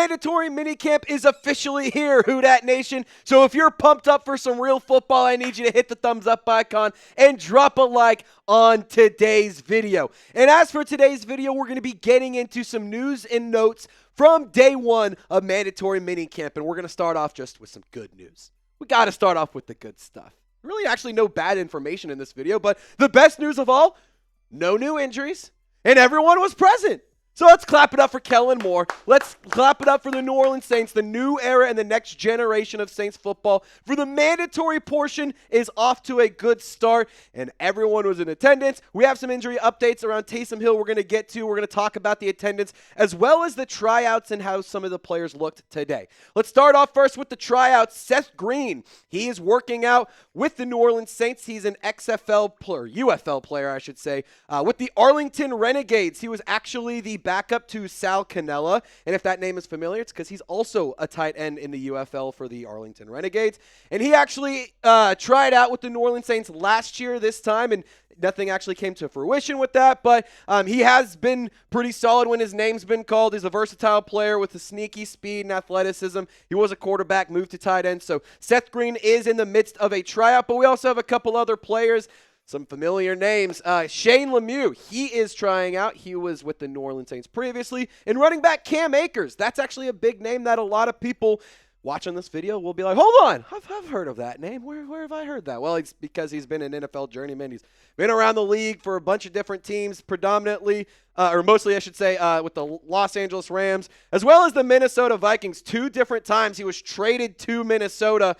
Mandatory minicamp is officially here, Who Dat Nation. So if you're pumped up for some real football, I need you to hit the thumbs up icon and drop a like on today's video. And as for today's video, we're going to be getting into some news and notes from day one of mandatory minicamp. And we're going to start off just with some good news. We got to start off with the good stuff. Really actually no bad information in this video, but the best news of all, no new injuries, and everyone was present. So let's clap it up for Kellen Moore. Let's clap it up for the New Orleans Saints, the new era and the next generation of Saints football. For the mandatory portion is off to a good start, and everyone was in attendance. We have some injury updates around Taysom Hill we're going to get to. We're going to talk about the attendance as well as the tryouts and how some of the players looked today. Let's start off first with the tryouts. Seth Green, he is working out with the New Orleans Saints. He's an XFL player, UFL player, I should say, with the Arlington Renegades. He was actually the backup to Sal Cannella, and if that name is familiar, it's because he's also a tight end in the UFL for the Arlington Renegades, and he actually tried out with the New Orleans Saints last year this time, and nothing actually came to fruition with that, but he has been pretty solid when his name's been called. He's a versatile player with a sneaky speed and athleticism. He was a quarterback, moved to tight end, so Seth Green is in the midst of a tryout, but we also have a couple other players. Some familiar names. Shane Lemieux, he is trying out. He was with the New Orleans Saints previously. And running back Cam Akers, that's actually a big name that a lot of people watching this video will be like, hold on, I've heard of that name. Where have I heard that? Well, it's because he's been an NFL journeyman. He's been around the league for a bunch of different teams, predominantly, or mostly I should say, with the Los Angeles Rams, as well as the Minnesota Vikings. 2 different times he was traded to Minnesota.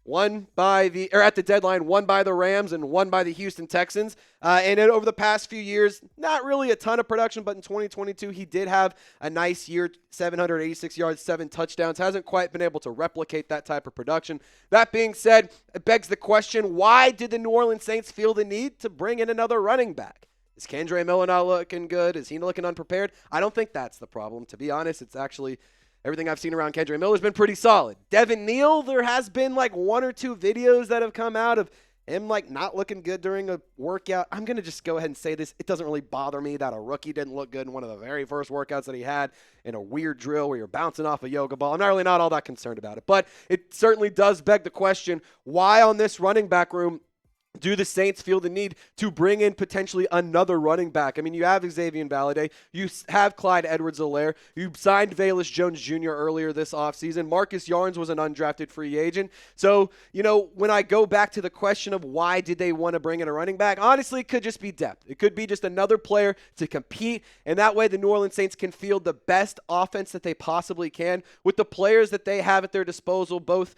One by at the deadline, one by the Rams and one by the Houston Texans. And then over the past few years, not really a ton of production, but in 2022, he did have a nice year, 786 yards, 7 touchdowns. Hasn't quite been able to replicate that type of production. That being said, it begs the question, why did the New Orleans Saints feel the need to bring in another running back? Is Kendre Miller not looking good? Is he looking unprepared? I don't think that's the problem. To be honest, it's actually everything I've seen around Kendre Miller has been pretty solid. Devin Neal, there has been like 1 or 2 videos that have come out of him like not looking good during a workout. I'm going to just go ahead and say this. It doesn't really bother me that a rookie didn't look good in one of the very first workouts that he had in a weird drill where you're bouncing off a yoga ball. I'm not all that concerned about it. But it certainly does beg the question, why on this running back room do the Saints feel the need to bring in potentially another running back? I mean, you have Xavier Valade. You have Clyde Edwards-Helaire. You signed Velus Jones Jr. earlier this offseason. Marcus Yarns was an undrafted free agent. So, when I go back to the question of why did they want to bring in a running back, honestly, it could just be depth. It could be just another player to compete, and that way the New Orleans Saints can field the best offense that they possibly can with the players that they have at their disposal, both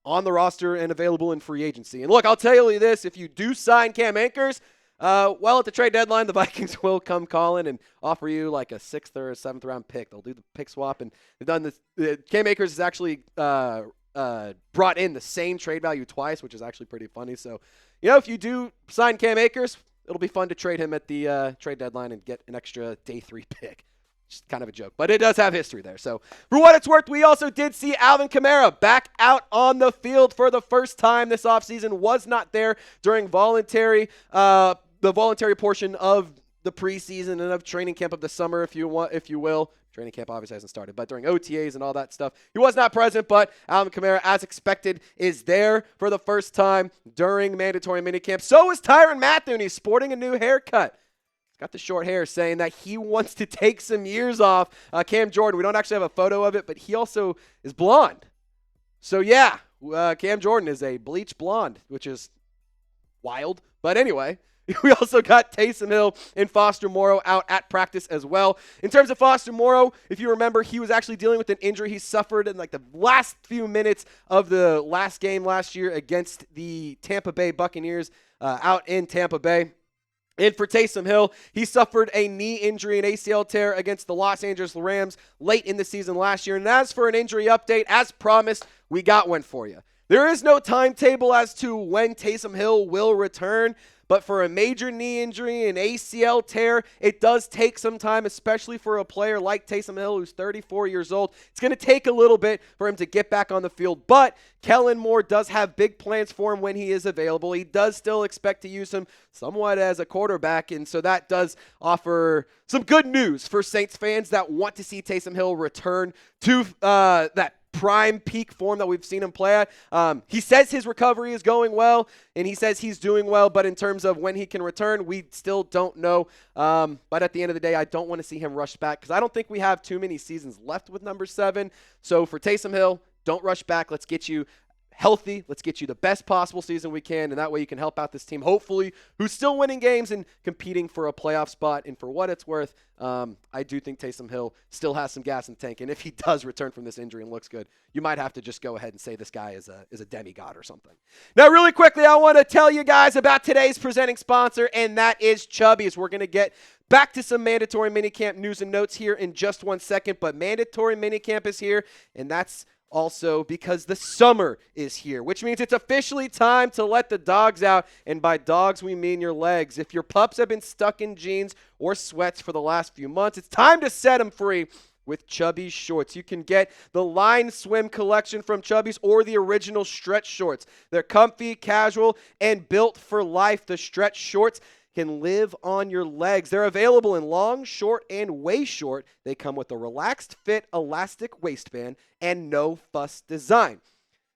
on the roster and available in free agency. And look, I'll tell you this, if you do sign Cam Akers, at the trade deadline, the Vikings will come calling and offer you like a 6th or a 7th round pick. They'll do the pick swap, and they've done this. Cam Akers has actually brought in the same trade value twice, which is actually pretty funny. So, if you do sign Cam Akers, it'll be fun to trade him at the trade deadline and get an extra day 3 pick. Just kind of a joke, but it does have history there. So for what it's worth, we also did see Alvin Kamara back out on the field for the first time this offseason. Was not there during the voluntary portion of the preseason and of training camp of the summer, if you will. Training camp obviously hasn't started, but during OTAs and all that stuff, he was not present, but Alvin Kamara, as expected, is there for the first time during mandatory minicamp. So is Tyrann Mathieu, and he's sporting a new haircut. Got the short hair, saying that he wants to take some years off. Cam Jordan, we don't actually have a photo of it, but he also is blonde. So, yeah, Cam Jordan is a bleach blonde, which is wild. But anyway, we also got Taysom Hill and Foster Moreau out at practice as well. In terms of Foster Moreau, if you remember, he was actually dealing with an injury he suffered in like the last few minutes of the last game last year against the Tampa Bay Buccaneers out in Tampa Bay. And for Taysom Hill, he suffered a knee injury, an ACL tear against the Los Angeles Rams late in the season last year. And as for an injury update, as promised, we got one for you. There is no timetable as to when Taysom Hill will return, but for a major knee injury, an ACL tear, it does take some time, especially for a player like Taysom Hill, who's 34 years old. It's going to take a little bit for him to get back on the field, but Kellen Moore does have big plans for him when he is available. He does still expect to use him somewhat as a quarterback, and so that does offer some good news for Saints fans that want to see Taysom Hill return to that prime peak form that we've seen him play at. He says his recovery is going well, and he says he's doing well, but in terms of when he can return, we still don't know. But at the end of the day, I don't want to see him rush back because I don't think we have too many seasons left with number 7. So for Taysom Hill, don't rush back. Let's get you healthy. Let's get you the best possible season we can, and that way you can help out this team, hopefully, who's still winning games and competing for a playoff spot. And for what it's worth, I do think Taysom Hill still has some gas in the tank, and if he does return from this injury and looks good, you might have to just go ahead and say this guy is a demigod or something. Now, really quickly, I want to tell you guys about today's presenting sponsor, and that is Chubbies. We're going to get back to some mandatory minicamp news and notes here in just 1 second, but mandatory minicamp is here, and that's also because the summer is here, which means it's officially time to let the dogs out. And by dogs, we mean your legs. If your pups have been stuck in jeans or sweats for the last few months, it's time to set them free with Chubbies shorts. You can get the Line Swim collection from Chubbies or the original stretch shorts. They're comfy, casual, and built for life. The stretch shorts can live on your legs. They're available in long, short, and way short. They come with a relaxed fit elastic waistband and no fuss design.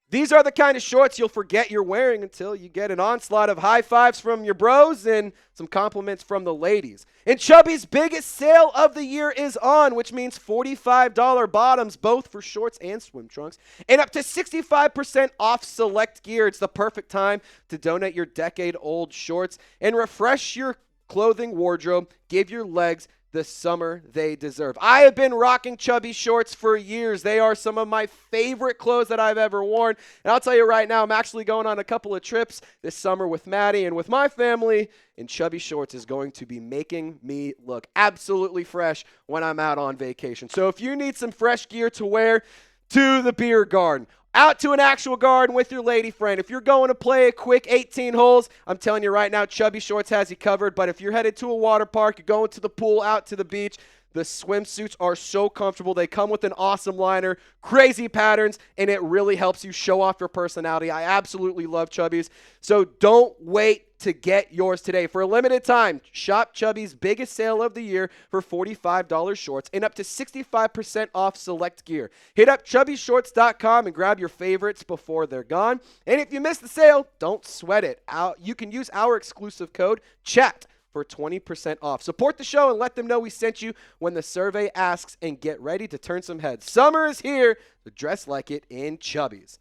These are the kind of shorts you'll forget you're wearing until you get an onslaught of high fives from your bros and some compliments from the ladies. And Chubby's biggest sale of the year is on, which means $45 bottoms, both for shorts and swim trunks, and up to 65% off select gear. It's the perfect time to donate your decade-old shorts and refresh your clothing wardrobe. Give your legs the summer they deserve. I have been rocking Chubby shorts for years. They are some of my favorite clothes that I've ever worn. And I'll tell you right now, I'm actually going on a couple of trips this summer with Maddie and with my family, and Chubby shorts is going to be making me look absolutely fresh when I'm out on vacation. So if you need some fresh gear to wear to the beer garden, out to an actual garden with your lady friend, if you're going to play a quick 18 holes, I'm telling you right now, Chubby Shorts has you covered. But if you're headed to a water park, you're going to the pool, out to the beach, the swimsuits are so comfortable. They come with an awesome liner, crazy patterns, and it really helps you show off your personality. I absolutely love Chubbies. So don't wait to get yours today. For a limited time, shop Chubby's biggest sale of the year for $45 shorts and up to 65% off select gear. Hit up chubbyshorts.com and grab your favorites before they're gone. And if you miss the sale, don't sweat it. You can use our exclusive code CHAT for 20% off. Support the show and let them know we sent you when the survey asks, and get ready to turn some heads. Summer is here, so dress like it in Chubbies.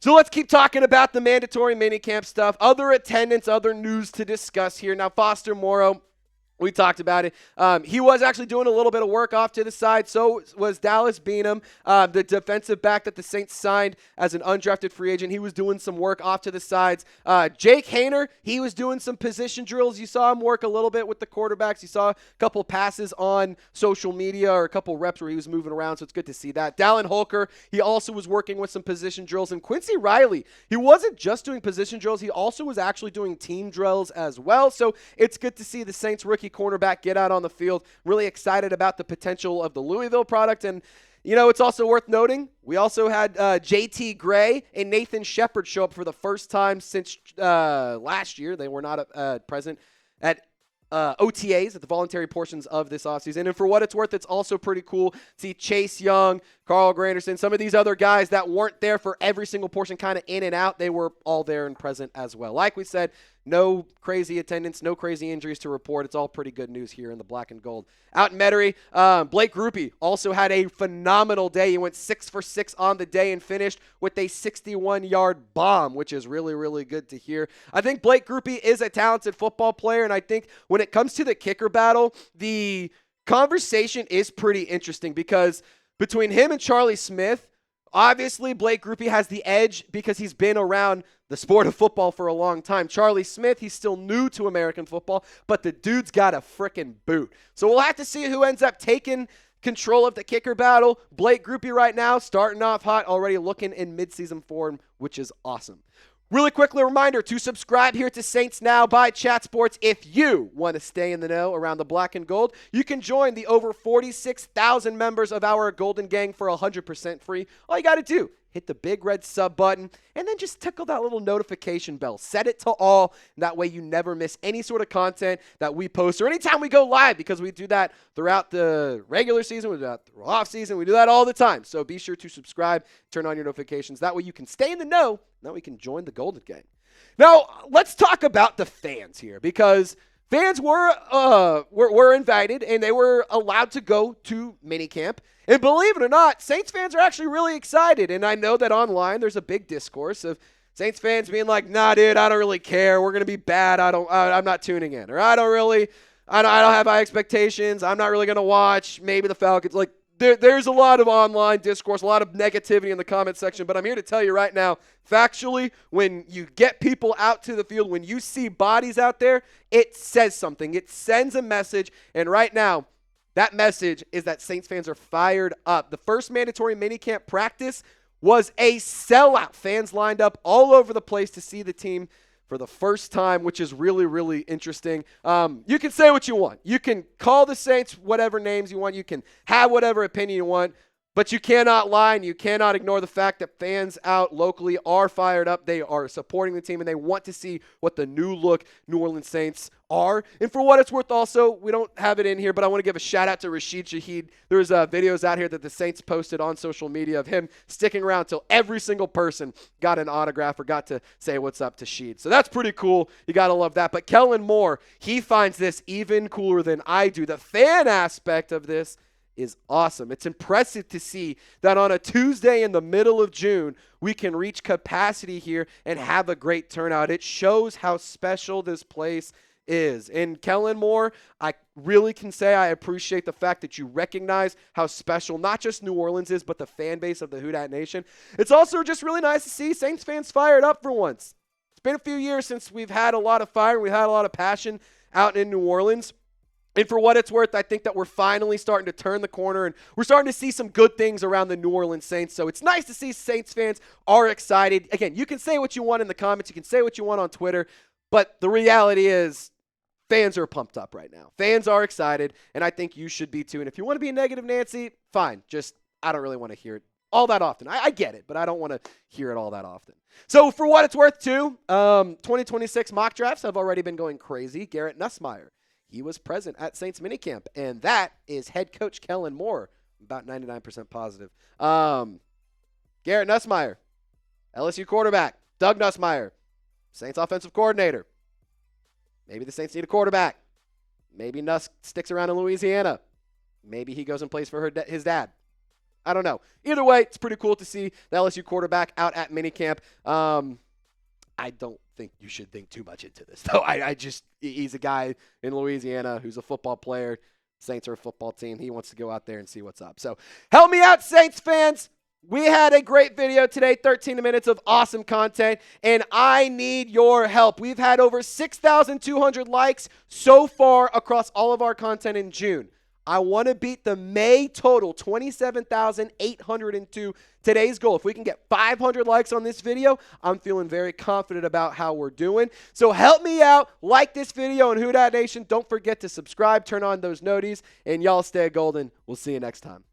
So let's keep talking about the mandatory minicamp stuff, other attendance, other news to discuss here. Now, Foster Moreau, we talked about it. He was actually doing a little bit of work off to the side. So was Dallas Beanham, the defensive back that the Saints signed as an undrafted free agent. He was doing some work off to the sides. Jake Haener, he was doing some position drills. You saw him work a little bit with the quarterbacks. You saw a couple passes on social media or a couple reps where he was moving around, so it's good to see that. Dallin Holker, he also was working with some position drills. And Quincy Riley, he wasn't just doing position drills. He also was actually doing team drills as well. So it's good to see the Saints rookie cornerback get out on the field. Really excited about the potential of the Louisville product. And, you know, it's also worth noting, we also had J.T. Gray and Nathan Shepard show up for the first time since last year. They were not present at OTAs, at the voluntary portions of this offseason. And for what it's worth, it's also pretty cool to see Chase Young, Carl Granderson, some of these other guys that weren't there for every single portion, kind of in and out. They were all there and present as well. Like we said, no crazy attendance, no crazy injuries to report. It's all pretty good news here in the black and gold. Out in Metairie, Blake Grupe also had a phenomenal day. He went 6 for 6 on the day and finished with a 61-yard bomb, which is really, really good to hear. I think Blake Grupe is a talented football player, and I think when it comes to the kicker battle, the conversation is pretty interesting because between him and Charlie Smith, obviously Blake Grupe has the edge because he's been around the sport of football for a long time. Charlie Smith, he's still new to American football, but the dude's got a frickin' boot. So we'll have to see who ends up taking control of the kicker battle. Blake Grupe right now starting off hot, already looking in midseason form, which is awesome. Really quickly, a reminder to subscribe here to Saints Now by Chat Sports. If you want to stay in the know around the black and gold, you can join the over 46,000 members of our Golden Gang for 100% free. All you got to do, hit the big red sub button, and then just tickle that little notification bell. Set it to all, and that way you never miss any sort of content that we post or anytime we go live, because we do that throughout the regular season, we do that through off season, we do that all the time. So be sure to subscribe, turn on your notifications. That way you can stay in the know. Now we can join the Golden Gang. Now, let's talk about the fans here, because fans were invited and they were allowed to go to minicamp. And believe it or not, Saints fans are actually really excited. And I know that online there's a big discourse of Saints fans being like, nah, dude, I don't really care. We're going to be bad. I'm not tuning in. Or I don't have high expectations. I'm not really going to watch. Maybe the Falcons. Like, there's a lot of online discourse, a lot of negativity in the comment section, but I'm here to tell you right now, factually, when you get people out to the field, when you see bodies out there, it says something. It sends a message, and right now, that message is that Saints fans are fired up. The first mandatory minicamp practice was a sellout. Fans lined up all over the place to see the team for the first time, which is really, really interesting. You can say what you want. You can call the Saints whatever names you want. You can have whatever opinion you want, but you cannot lie and you cannot ignore the fact that fans out locally are fired up. They are supporting the team, and they want to see what the new look New Orleans Saints are. And for what it's worth also, we don't have it in here, but I want to give a shout out to Rashid Shaheed. There's videos out here that the Saints posted on social media of him sticking around until every single person got an autograph or got to say what's up to Sheed. So that's pretty cool. You got to love that. But Kellen Moore, he finds this even cooler than I do. The fan aspect of this is awesome. It's impressive to see that on a Tuesday in the middle of June, we can reach capacity here and have a great turnout. It shows how special this place is. And Kellen Moore, I really can say I appreciate the fact that you recognize how special not just New Orleans is, but the fan base of the Who Dat Nation. It's also just really nice to see Saints fans fired up for once. It's been a few years since we've had a lot of fire, we've had a lot of passion out in New Orleans. And for what it's worth, I think that we're finally starting to turn the corner, and we're starting to see some good things around the New Orleans Saints. So it's nice to see Saints fans are excited. Again, you can say what you want in the comments. You can say what you want on Twitter. But the reality is fans are pumped up right now. Fans are excited, and I think you should be too. And if you want to be a negative Nancy, fine. Just I don't really want to hear it all that often. I get it, but I don't want to hear it all that often. So for what it's worth, too, 2026 mock drafts have already been going crazy. Garrett Nussmeier, he was present at Saints minicamp, and that is head coach Kellen Moore, about 99% positive. Garrett Nussmeier, LSU quarterback. Doug Nussmeier, Saints offensive coordinator. Maybe the Saints need a quarterback. Maybe Nuss sticks around in Louisiana. Maybe he goes and plays for his dad. I don't know. Either way, it's pretty cool to see the LSU quarterback out at minicamp. I don't think you should think too much into this, though. He's a guy in Louisiana who's a football player. Saints are a football team. He wants to go out there and see what's up. So help me out, Saints fans. We had a great video today, 13 minutes of awesome content, and I need your help. We've had over 6,200 likes so far across all of our content in June. I want to beat the May total, 27,802, today's goal. If we can get 500 likes on this video, I'm feeling very confident about how we're doing. So help me out. Like this video on Who Dat Nation. Don't forget to subscribe, turn on those noties, and y'all stay golden. We'll see you next time.